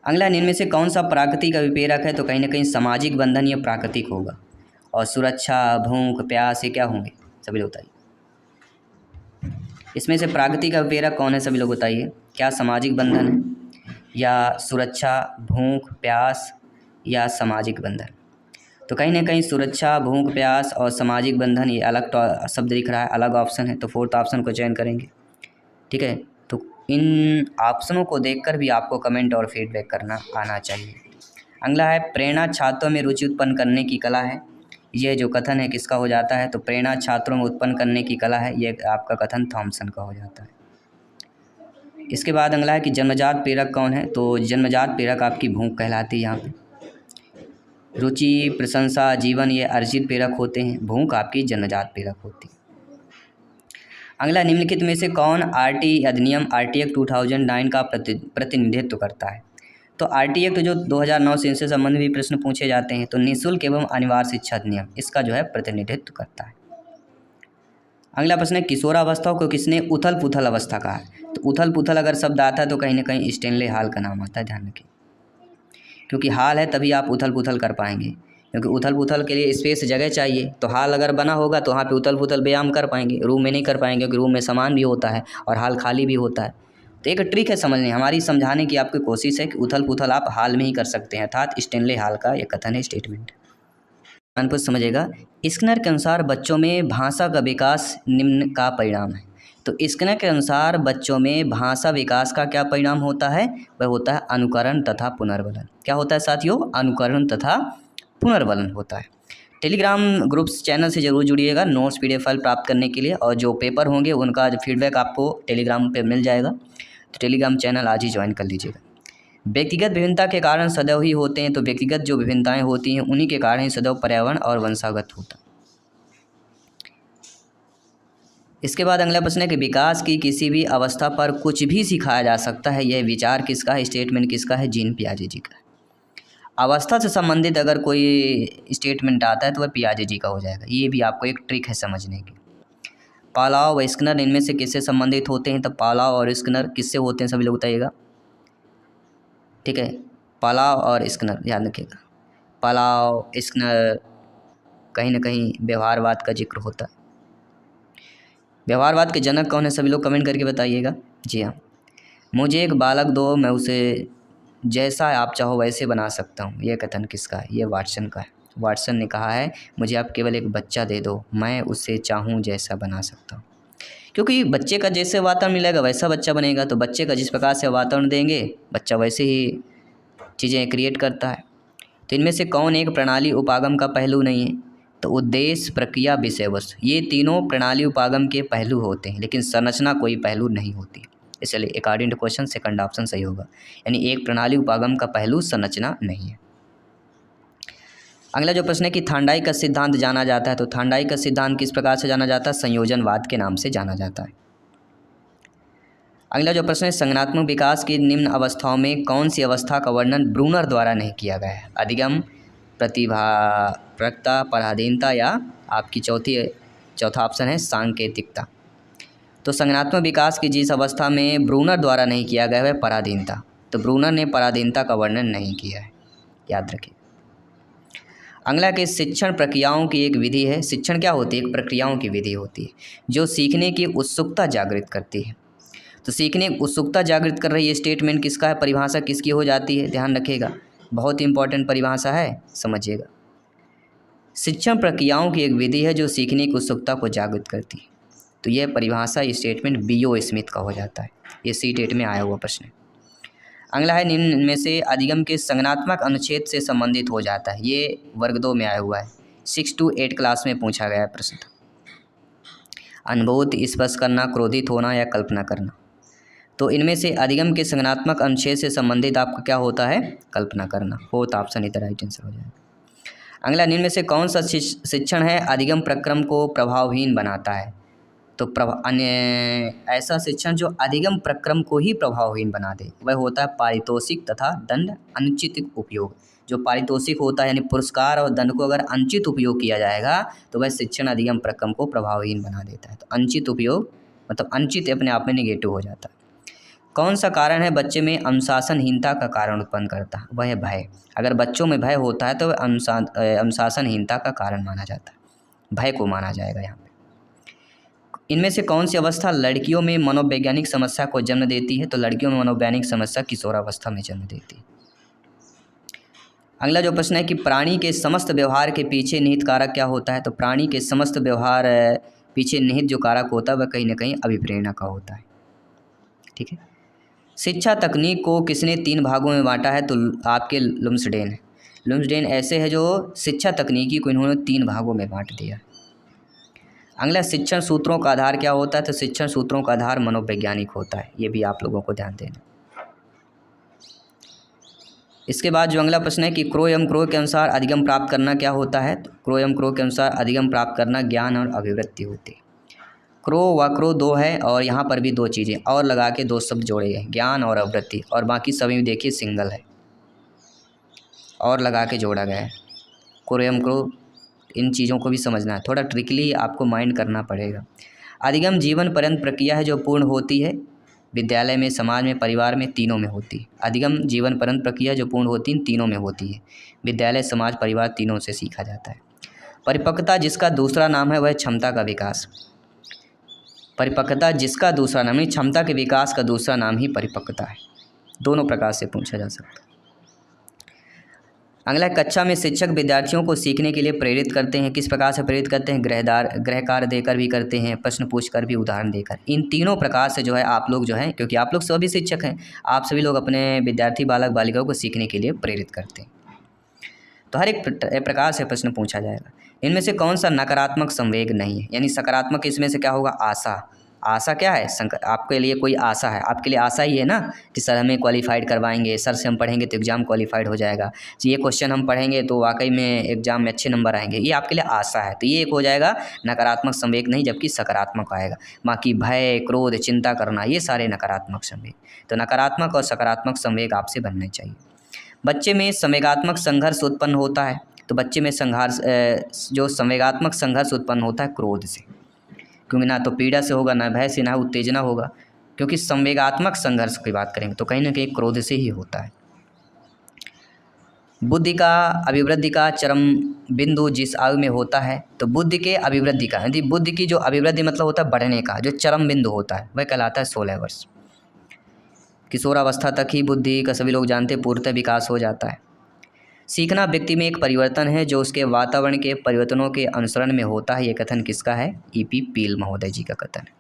Speaker 1: अगला, निम्न में से कौन सा प्राकृतिक अभिप्रेरक है? तो कहीं ना कहीं सामाजिक बंधन या प्राकृतिक होगा। और सुरक्षा, भूख, प्यास ये क्या होंगे? सभी लोग बताइए। इसमें से प्राकृतिक अभिप्रेरक कौन है? सभी लोग बताइए। क्या सामाजिक बंधन है या सुरक्षा, भूख, प्यास या सामाजिक बंधन? तो कहीं ना कहीं सुरक्षा, भूख, प्यास और सामाजिक बंधन ये अलग शब्द दिख रहा है, अलग ऑप्शन है, तो फोर्थ ऑप्शन को चयन करेंगे, ठीक है। तो इन ऑप्शनों को देखकर भी आपको कमेंट और फीडबैक करना आना चाहिए। अगला है प्रेरणा छात्रों में रुचि उत्पन्न करने की कला है। ये जो कथन है किसका हो जाता है? तो प्रेरणा छात्रों में उत्पन्न करने की कला है, ये आपका कथन थॉमसन का हो जाता है। इसके बाद अगला है कि जन्मजात प्रेरक कौन है? तो जन्मजात प्रेरक आपकी भूख कहलाती है। यहाँ पे रुचि, प्रशंसा, जीवन ये अर्जित प्रेरक होते हैं, भूख आपकी जन्मजात प्रेरक होती है। अगला, निम्नलिखित में से कौन आरटी अधिनियम आरटी एक्ट 2009 का प्रतिनिधित्व करता है? तो आरटी एक्ट जो 2009 से इनसे संबंधित भी प्रश्न पूछे जाते हैं, तो निःशुल्क एवं अनिवार्य शिक्षा अधिनियम इसका जो है प्रतिनिधित्व करता है। अगला प्रश्न है किशोरावस्था को किसने उथल पुथल अवस्था कहा है? तो उथल पुथल अगर शब्द आता है तो कहीं ना कहीं स्टेनले हाल का नाम आता है, ध्यान रखिए, क्योंकि हाल है तभी आप उथल पुथल कर पाएंगे, क्योंकि उथल पुथल के लिए स्पेस जगह चाहिए। तो हाल अगर बना होगा तो वहाँ पे उथल पुथल व्यायाम कर पाएंगे, रूम में नहीं कर पाएंगे क्योंकि रूम में सामान भी होता है और हाल खाली भी होता है। तो एक ट्रिक है समझने, हमारी समझाने की आपकी कोशिश है कि उथल पुथल आप हाल में ही कर सकते हैं, अर्थात स्टेनले हाल का ये कथन है, स्टेटमेंट। पर समझेगा, स्किनर के अनुसार बच्चों में भाषा का विकास निम्न का परिणाम है। तो स्किनर के अनुसार बच्चों में भाषा विकास का क्या परिणाम होता है? वह होता है अनुकरण तथा पुनर्वलन। क्या होता है साथियों? अनुकरण तथा पुनर्वलन होता है। टेलीग्राम ग्रुप्स चैनल से ज़रूर जुड़िएगा नोट्स PDF फाइल प्राप्त करने के लिए, और जो पेपर होंगे उनका फीडबैक आपको टेलीग्राम पे मिल जाएगा, तो टेलीग्राम चैनल आज ही ज्वाइन कर लीजिएगा। व्यक्तिगत विभिन्नता के कारण सदैव ही होते हैं, तो व्यक्तिगत जो विभिन्नताएं होती हैं उन्हीं के कारण ही सदैव पर्यावरण और वंशागत होता है। इसके बाद अगला प्रश्न है कि विकास की किसी भी अवस्था पर कुछ भी सिखाया जा सकता है, यह विचार किसका है, स्टेटमेंट किसका है? जीन पियाजे जी का। अवस्था से संबंधित अगर कोई स्टेटमेंट आता है तो वह पियाजे जी का हो जाएगा। ये भी आपको एक ट्रिक है समझने की। पालाव व स्किनर इनमें से किससे संबंधित होते हैं? तो पालाव और स्किनर किससे होते हैं? सभी लोग बताइएगा, ठीक है। पालाव और स्किनर याद रखिएगा। पालाव, स्किनर कहीं ना कहीं व्यवहारवाद का जिक्र होता है। व्यवहारवाद के जनक कौन है? सभी लोग कमेंट करके बताइएगा। जी हाँ, मुझे एक बालक दो, मैं उसे जैसा आप चाहो वैसे बना सकता हूँ, यह कथन किसका है? ये वाटसन का है। वाटसन ने कहा है मुझे आप केवल एक बच्चा दे दो, मैं उसे चाहूँ जैसा बना सकता हूँ, क्योंकि बच्चे का जैसे वातावरण मिलेगा वैसा बच्चा बनेगा। तो बच्चे का जिस प्रकार से वातावरण देंगे बच्चा वैसे ही चीज़ें क्रिएट करता है। तो इनमें से कौन एक प्रणाली उपागम का पहलू नहीं है? तो उद्देश्य, प्रक्रिया, विषय वस्तु ये तीनों प्रणाली उपागम के पहलू होते हैं, लेकिन संरचना कोई पहलू नहीं होती। इसलिए according to question second option सही होगा, यानी एक प्रणाली उपागम का पहलू संरचना नहीं है। अगला जो प्रश्न है कि थांडाई का सिद्धांत जाना जाता है, तो थांडाई का सिद्धांत किस प्रकार से जाना जाता है? संयोजनवाद के नाम से जाना जाता है। अगला जो प्रश्न है संज्ञानात्मक विकास की निम्न अवस्थाओं में कौन सी अवस्था का वर्णन ब्रूनर द्वारा नहीं किया गया है? अधिगम, प्रतिभाप्रकता, पराधीनता या आपकी चौथा ऑप्शन है सांकेतिकता। तो संज्ञानात्मक विकास की जिस अवस्था में ब्रूनर द्वारा नहीं किया गया है पराधीनता, तो ब्रूनर ने पराधीनता का वर्णन नहीं किया है, याद रखिए। अगला के शिक्षण प्रक्रियाओं की एक विधि है। शिक्षण क्या होती है? एक प्रक्रियाओं की विधि होती है जो सीखने की उत्सुकता जागृत करती है। तो सीखने की उत्सुकता जागृत कर रही है, स्टेटमेंट किसका है? परिभाषा किसकी हो जाती है? ध्यान रखिएगा, बहुत ही इंपॉर्टेंट परिभाषा है, समझिएगा। शिक्षण प्रक्रियाओं की एक विधि है जो सीखने की उत्सुकता को जागृत करती है। तो यह परिभाषा स्टेटमेंट B.O. स्मिथ का हो जाता है। ये C.TET में आया हुआ प्रश्न है। अगला है, निम्न में से अधिगम के संज्ञानात्मक अनुच्छेद से संबंधित हो जाता है। ये वर्ग 2 में आया हुआ है, 6 to 8 क्लास में पूछा गया है प्रश्न। अनुभूति, स्पर्श करना, क्रोधित होना या कल्पना करना। तो इनमें से अधिगम के संज्ञानात्मक अनुच्छेद से संबंधित आपका क्या होता है? कल्पना करना। फोर्थ ऑप्शन इधर राइट आंसर हो जाएगा। अगला, निम्न में से कौन सा शिक्षण है अधिगम प्रक्रम को प्रभावहीन बनाता है? तो ऐसा शिक्षण जो अधिगम प्रक्रम को ही प्रभावहीन बना दे वह होता है पारितोषिक तथा दंड अनुचित उपयोग। जो पारितोषिक होता है यानी पुरस्कार और दंड को अगर अनुचित उपयोग किया जाएगा तो वह शिक्षण अधिगम प्रक्रम को प्रभावहीन बना देता है। तो अनुचित उपयोग मतलब अनुचित अपने आप में नेगेटिव हो जाता है। कौन सा कारण है बच्चे में अनुशासनहीनता का कारण उत्पन्न करता है? वह है भय। अगर बच्चों में भय होता है तो वह अनुशासनहीनता का कारण माना जाता है, भय को माना जाएगा यहाँ पे। इनमें से कौन सी अवस्था लड़कियों में मनोवैज्ञानिक समस्या को जन्म देती है? तो लड़कियों में मनोवैज्ञानिक समस्या किशोरावस्था में जन्म देती है। अगला जो प्रश्न है कि प्राणी के समस्त व्यवहार के पीछे निहित कारक क्या होता है? तो प्राणी के समस्त व्यवहार पीछे निहित जो कारक होता है वह कहीं ना कहीं अभिप्रेरणा का होता है। ठीक है। शिक्षा तकनीक को किसने 3 भागों में बांटा है? तो आपके लुम्सडेन ऐसे है जो शिक्षा तकनीकी को इन्होंने 3 भागों में बांट दिया। अगला, शिक्षण सूत्रों का आधार क्या होता है? तो शिक्षण सूत्रों का आधार मनोवैज्ञानिक होता है। ये भी आप लोगों को ध्यान देना। इसके बाद जो अगला प्रश्न है कि क्रो एवं क्रो के अनुसार अधिगम प्राप्त करना क्या होता है? तो क्रो एवं क्रो के अनुसार अधिगम प्राप्त करना ज्ञान और अभिवृत्ति होती है। क्रो व क्रो 2 है और यहाँ पर भी 2 चीज़ें और लगा के 2 शब्द जोड़े गए, ज्ञान और अभिवृत्ति, और बाकी सभी देखिए सिंगल है और लगा के जोड़ा गया है। क्रो एवं क्रो, इन चीज़ों को भी समझना है, थोड़ा ट्रिकली आपको माइंड करना पड़ेगा। अधिगम जीवन पर्यंत प्रक्रिया है जो पूर्ण होती है विद्यालय में, समाज में, परिवार में, तीनों में होती है। अधिगम जीवन पर्यंत प्रक्रिया जो पूर्ण होती है तीनों में होती है, विद्यालय, समाज, परिवार, तीनों से सीखा जाता है। परिपक्वता जिसका दूसरा नाम है वह क्षमता का विकास। परिपक्वता जिसका दूसरा नाम, क्षमता के विकास का दूसरा नाम ही परिपक्वता है। दोनों प्रकार से पूछा जा सकता है। अगला, कक्षा में शिक्षक विद्यार्थियों को सीखने के लिए प्रेरित करते हैं। किस प्रकार से प्रेरित करते हैं? गृह कार्य देकर भी करते हैं, प्रश्न पूछकर भी, उदाहरण देकर। इन तीनों प्रकार से जो है आप लोग जो है, क्योंकि आप लोग सभी शिक्षक हैं, आप सभी लोग अपने विद्यार्थी बालक बालिकाओं को सीखने के लिए प्रेरित करते हैं। तो हर एक प्रकार से प्रश्न पूछा जाएगा। इनमें से कौन सा नकारात्मक संवेग नहीं है? यानी सकारात्मक इसमें से क्या होगा? आशा। आशा क्या है? आपके लिए कोई आशा है, आपके लिए आशा ही है ना कि सर हमें क्वालिफाइड करवाएंगे, सर से हम पढ़ेंगे तो एग्ज़ाम क्वालिफाइड हो जाएगा, ये क्वेश्चन हम पढ़ेंगे तो वाकई में एग्ज़ाम में अच्छे नंबर आएंगे, ये आपके लिए आशा है। तो ये एक हो जाएगा नकारात्मक संवेग नहीं, जबकि सकारात्मक आएगा। बाकी भय, क्रोध, चिंता करना, ये सारे नकारात्मक संवेग। तो नकारात्मक और सकारात्मक संवेग आपसे बनने चाहिए। बच्चे में संवेगात्मक संघर्ष उत्पन्न होता है। तो बच्चे में जो संवेगात्मक संघर्ष उत्पन्न होता है क्रोध से, क्योंकि ना तो पीड़ा से होगा, ना भय से, ना उत्तेजना होगा। क्योंकि संवेगात्मक संघर्ष की बात करेंगे तो कहीं ना कहीं क्रोध से ही होता है। बुद्धि का अभिवृद्धि का चरम बिंदु जिस आयु में होता है, तो बुद्धि के अभिवृद्धि का, यदि बुद्धि की जो अभिवृद्धि मतलब होता है बढ़ने का, जो चरम बिंदु होता है वह कहलाता है 16 वर्ष। किशोरावस्था तक ही बुद्धि का सभी लोग जानते हैं पूर्णतः विकास हो जाता है। सीखना व्यक्ति में एक परिवर्तन है जो उसके वातावरण के परिवर्तनों के अनुसरण में होता है। ये कथन किसका है? E.P. पील महोदय जी का कथन है।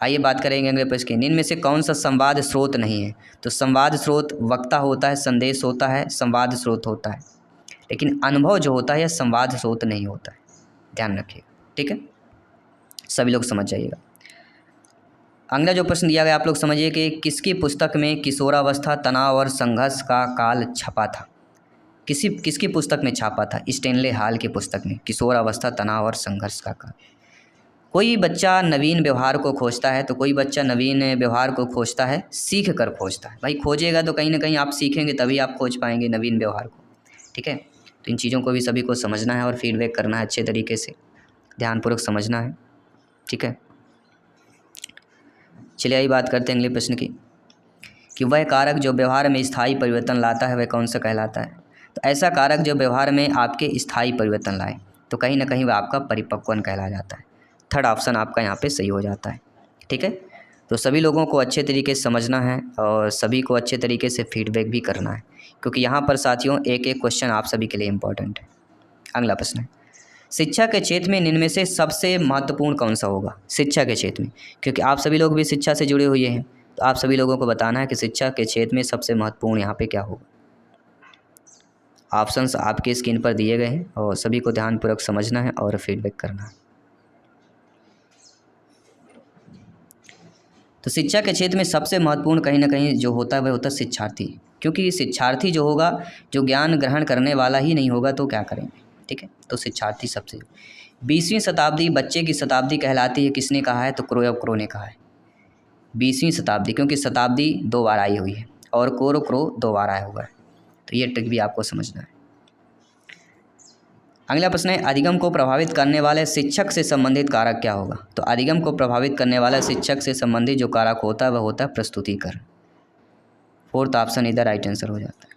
Speaker 1: आइए बात करेंगे अगले प्रश्न की। इनमें से कौन सा संवाद स्रोत नहीं है? तो संवाद स्रोत वक्ता होता है, संदेश होता है, संवाद स्रोत होता है, लेकिन अनुभव जो होता है यह संवाद स्रोत नहीं होता है। ध्यान रखिएगा, ठीक है, सभी लोग समझ जाइएगा। अगला जो प्रश्न दिया गया आप लोग समझिए कि किसकी पुस्तक में किशोरावस्था, तनाव और संघर्ष का काल छपा था? किसकी पुस्तक में छापा था? स्टेनले हाल की पुस्तक में, किशोरावस्था, तनाव और संघर्ष का काल। कोई बच्चा नवीन व्यवहार को खोजता है, तो कोई बच्चा नवीन व्यवहार को खोजता है सीख कर खोजता है। भाई खोजेगा तो कहीं ना कहीं आप सीखेंगे, तभी आप खोज पाएंगे नवीन व्यवहार को, ठीक है। तो इन चीज़ों को भी सभी को समझना है और फीडबैक करना है अच्छे तरीके से, ध्यानपूर्वक समझना है, ठीक है। चलिए आइए बात करते हैं अगले प्रश्न की कि वह कारक जो व्यवहार में स्थायी परिवर्तन लाता है वह कौन सा कहलाता है? तो ऐसा कारक जो व्यवहार में आपके स्थायी परिवर्तन लाए तो कहीं ना कहीं वह आपका परिपक्वन कहला जाता है। थर्ड ऑप्शन आपका यहाँ पे सही हो जाता है, ठीक है। तो सभी लोगों को अच्छे तरीके से समझना है और सभी को अच्छे तरीके से फीडबैक भी करना है, क्योंकि यहाँ पर साथियों एक एक क्वेश्चन आप सभी के लिए इम्पोर्टेंट है। अगला प्रश्न है, शिक्षा के क्षेत्र में निम्न में से सबसे महत्वपूर्ण कौन सा होगा? शिक्षा के क्षेत्र में, क्योंकि आप सभी लोग भी शिक्षा से जुड़े हुए हैं, तो आप सभी लोगों को बताना है कि शिक्षा के क्षेत्र में सबसे महत्वपूर्ण यहाँ पे क्या होगा। ऑप्शंस आपके स्क्रीन पर दिए गए हैं और सभी को ध्यानपूर्वक समझना है और फीडबैक करना है। तो शिक्षा के क्षेत्र में सबसे महत्वपूर्ण कहीं ना कहीं जो होता है वह होता है शिक्षार्थी, क्योंकि शिक्षार्थी जो होगा, जो ज्ञान ग्रहण करने वाला ही नहीं होगा तो क्या करेंगे, ठीक है। तो शिक्षार्थी सबसे 20वीं शताब्दी बच्चे की शताब्दी कहलाती है, किसने कहा है? तो क्रो ने कहा है 20वीं शताब्दी, क्योंकि शताब्दी 2 बार आई हुई है और क्रो 2 बार आया हुआ है। तो ये ट्रिक भी आपको समझना है। अगला प्रश्न है, अधिगम को प्रभावित करने वाले शिक्षक से संबंधित कारक क्या होगा? तो अधिगम को प्रभावित करने वाला शिक्षक से संबंधित जो कारक होता है वह होता है प्रस्तुतिकरण। 4th ऑप्शन इधर राइट आंसर हो जाता है।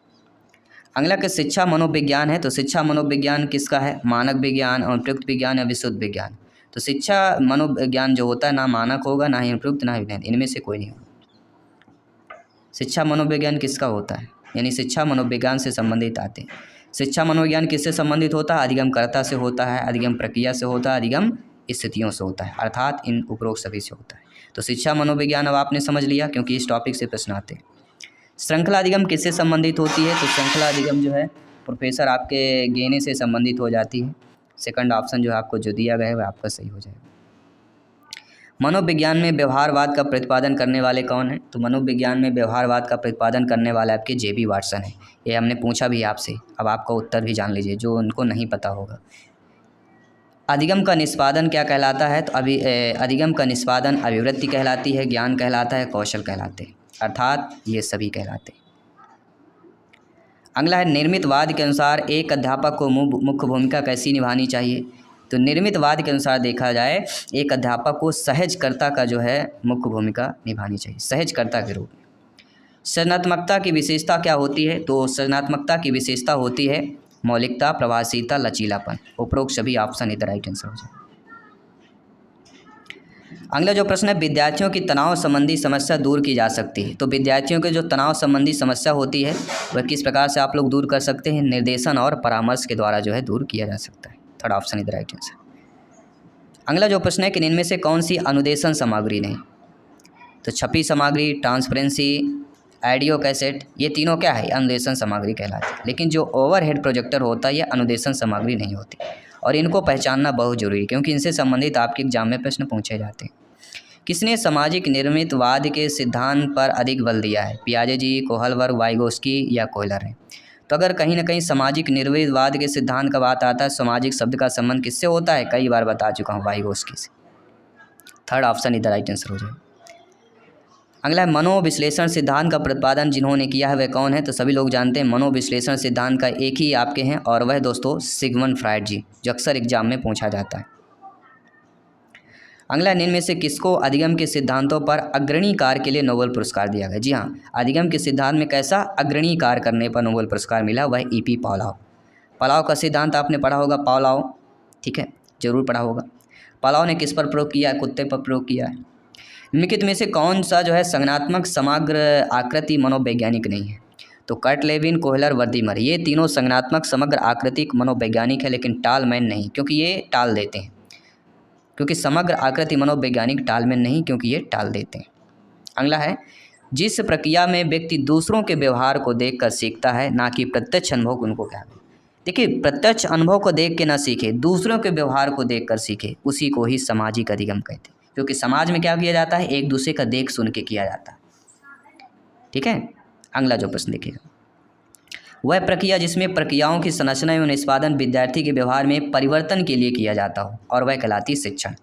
Speaker 1: अगला के शिक्षा मनोविज्ञान है, तो शिक्षा मनोविज्ञान किसका है? मानक विज्ञान, अनुप्रयुक्त विज्ञान या विशुद्ध विज्ञान? तो शिक्षा मनोविज्ञान जो होता है ना मानक होगा, ना ही अनुप्रयुक्त, ना ही विज्ञान, इनमें से कोई नहीं होगा। शिक्षा मनोविज्ञान किसका होता है? यानी शिक्षा मनोविज्ञान से संबंधित आते हैं। शिक्षा मनोविज्ञान किससे संबंधित होता है? अधिगमकर्ता से होता है, अधिगम प्रक्रिया से होता है, अधिगम स्थितियों से होता है, अर्थात इन उपरोक्त सभी से होता है। तो शिक्षा मनोविज्ञान अब आपने समझ लिया, क्योंकि इस टॉपिक से प्रश्न आते हैं। श्रृंखला अधिगम किससे संबंधित होती है? तो श्रृंखला अधिगम जो है प्रोफेसर आपके गेने से संबंधित हो जाती है। सेकंड ऑप्शन जो है आपको जो दिया गया है वह आपका सही हो जाएगा। मनोविज्ञान में व्यवहारवाद का प्रतिपादन करने वाले कौन है? तो मनोविज्ञान में व्यवहारवाद का प्रतिपादन करने वाले आपके जे.बी. वाटसन है। ये हमने पूछा भी आपसे, अब आपका उत्तर भी जान लीजिए जो उनको नहीं पता होगा। अधिगम का निष्पादन क्या कहलाता है? तो अधिगम का निष्पादन अभिवृत्ति कहलाती है, ज्ञान कहलाता है, कौशल कहलाते हैं, अर्थात ये सभी कहलाते हैं। अगला है, निर्मितवाद के अनुसार एक अध्यापक को मुख्य भूमिका कैसी निभानी चाहिए? तो निर्मितवाद के अनुसार देखा जाए एक अध्यापक को सहजकर्ता का जो है मुख्य भूमिका निभानी चाहिए, सहजकर्ता के रूप में। सृजनात्मकता की विशेषता क्या होती है? तो सृजनात्मकता की विशेषता होती है मौलिकता, प्रभावशीलता, लचीलापन। उपरोक्त सभी ऑप्शन इधर राइट आंसर हो जाए। अगला जो प्रश्न है, विद्यार्थियों की तनाव संबंधी समस्या दूर की जा सकती है। तो विद्यार्थियों के जो तनाव संबंधी समस्या होती है वह किस प्रकार से आप लोग दूर कर सकते हैं? निर्देशन और परामर्श के द्वारा जो है दूर किया जा सकता है। थर्ड ऑप्शन इधर राइट आंसर। अगला जो प्रश्न है कि इनमें से कौन सी अनुदेशन सामग्री नहीं? तो छपी सामग्री, ट्रांसपेरेंसी, ऑडियो कैसेट, ये तीनों क्या है? अनुदेशन सामग्री कहलाती है। लेकिन जो ओवरहेड प्रोजेक्टर होता है ये अनुदेशन सामग्री नहीं होती, और इनको पहचानना बहुत जरूरी है, क्योंकि इनसे संबंधित आपके एग्जाम में प्रश्न पूछे जाते हैं। किसने सामाजिक निर्मितवाद के सिद्धांत पर अधिक बल दिया है? पियाजे जी, कोहलबर्ग, वाइगोस्की या कोयलर है? तो अगर कहीं ना कहीं सामाजिक निर्मितवाद के सिद्धांत का बात आता है, सामाजिक शब्द का संबंध किससे होता है? कई बार बता चुका हूँ, वाइगोस्की से। थर्ड ऑप्शन इधर राइट आंसर हो जाए। अगला है, मनोविश्लेषण सिद्धांत का प्रतिपादन जिन्होंने किया है वह कौन है? तो सभी लोग जानते हैं मनोविश्लेषण सिद्धांत का एक ही आपके हैं, और वह दोस्तों सिगमंड फ्रायड जी, जो अक्सर एग्जाम में पूछा जाता है। अगला, निम्न में से किसको अधिगम के सिद्धांतों पर अग्रणी कार्य के लिए नोबेल पुरस्कार दिया गया? जी हाँ, अधिगम के सिद्धांत में कैसा अग्रणी कार्य करने पर नोबेल पुरस्कार मिला? वह ई.पी. पावलोव। पावलोव का सिद्धांत आपने पढ़ा होगा, पावलोव, ठीक है, जरूर पढ़ा होगा। पावलोव ने किस पर प्रयोग किया? कुत्ते पर प्रयोग किया है। निम्नलिखित में से कौन सा जो है संज्ञानात्मक समग्र आकृति मनोवैज्ञानिक नहीं है? तो कर्ट लेविन, कोहलर, वर्दीमर, ये तीनों संज्ञानात्मक समग्र आकृतिक मनोवैज्ञानिक है, लेकिन टालमैन नहीं, क्योंकि ये टाल देते हैं। क्योंकि समग्र आकृति मनोवैज्ञानिक टालमैन नहीं, क्योंकि ये टाल देते हैं। अगला है, जिस प्रक्रिया में व्यक्ति दूसरों के व्यवहार को देखकर सीखता है, ना कि प्रत्यक्ष अनुभव, उनको क्या है? देखिए, प्रत्यक्ष अनुभव को देख के ना सीखे, दूसरों के व्यवहार को देखकर सीखे, उसी को ही सामाजिक अधिगम कहते हैं। क्योंकि समाज में क्या किया जाता है? एक दूसरे का देख सुन के किया जाता है, ठीक है। अगला जो प्रश्न देखिएगा, वह प्रक्रिया जिसमें प्रक्रियाओं की संरचना एवं निष्पादन विद्यार्थी के व्यवहार में परिवर्तन के लिए किया जाता हो, और वह कहलाती है शिक्षण।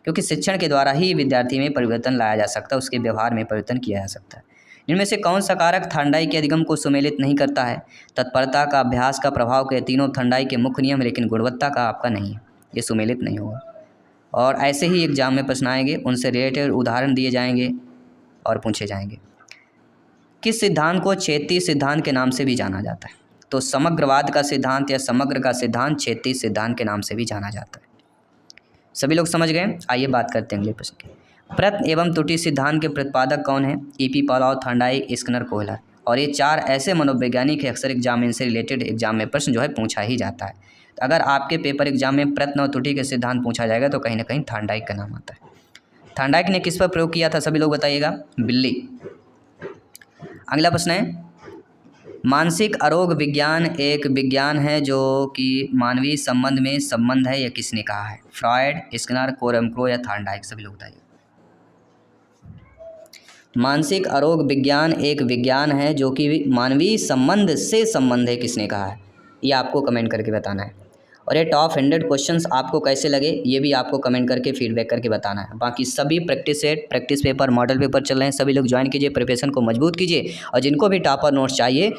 Speaker 1: क्योंकि शिक्षण के द्वारा ही विद्यार्थी में परिवर्तन लाया जा सकता है, उसके व्यवहार में परिवर्तन किया जा सकता है। इनमें से कौन सा कारक थर्नडाइक के अधिगम को सुमेलित नहीं करता है? तत्परता का, अभ्यास का, प्रभाव के, तीनों थर्नडाइक के मुख्य नियम, लेकिन गुणवत्ता का आपका नहीं है, ये सुमेलित नहीं होगा। और ऐसे ही एग्जाम में प्रश्न आएंगे, उनसे रिलेटेड उदाहरण दिए जाएंगे और पूछे जाएंगे। किस सिद्धांत को क्षेत्रीय सिद्धांत के नाम से भी जाना जाता है? तो समग्रवाद का सिद्धांत या समग्र का सिद्धांत क्षेत्रीय सिद्धांत के नाम से भी जाना जाता है। सभी लोग समझ गए? आइए बात करते हैं अगले प्रश्न की। प्रत्न एवं त्रुटि सिद्धांत के प्रतिपादक कौन है? EP. Pavlov, Thorndike, Skinner, Kohler. और ये 4 ऐसे मनोवैज्ञानिक है, अक्सर एग्जाम इनसे रिलेटेड एग्जाम में प्रश्न जो है पूछा ही जाता है। तो अगर आपके पेपर एग्जाम में प्रत्न और त्रुटि के सिद्धांत पूछा जाएगा तो कहीं ना कहीं थॉर्नडाइक का नाम आता है। थॉर्नडाइक ने किस पर प्रयोग किया था, सभी लोग बताइएगा। बिल्ली। अगला प्रश्न है, मानसिक आरोग्य विज्ञान एक विज्ञान है जो कि मानवीय संबंध में संबंध है, यह किसने कहा है? फ्रॉयड, स्किनर, कोरमक्रो या थॉर्नडाइक, सभी लोग बताइए। मानसिक आरोग्य विज्ञान एक विज्ञान है जो कि मानवीय संबंध से संबंध है, किसने कहा है? ये आपको कमेंट करके बताना है। और ये टॉप 100 क्वेश्चंस आपको कैसे लगे ये भी आपको कमेंट करके फीडबैक करके बताना है। बाकी सभी practice set, practice paper, model paper चल रहे हैं, सभी लोग ज्वाइन कीजिए, प्रिपरेशन को मजबूत कीजिए। और जिनको भी टॉपर नोट्स चाहिए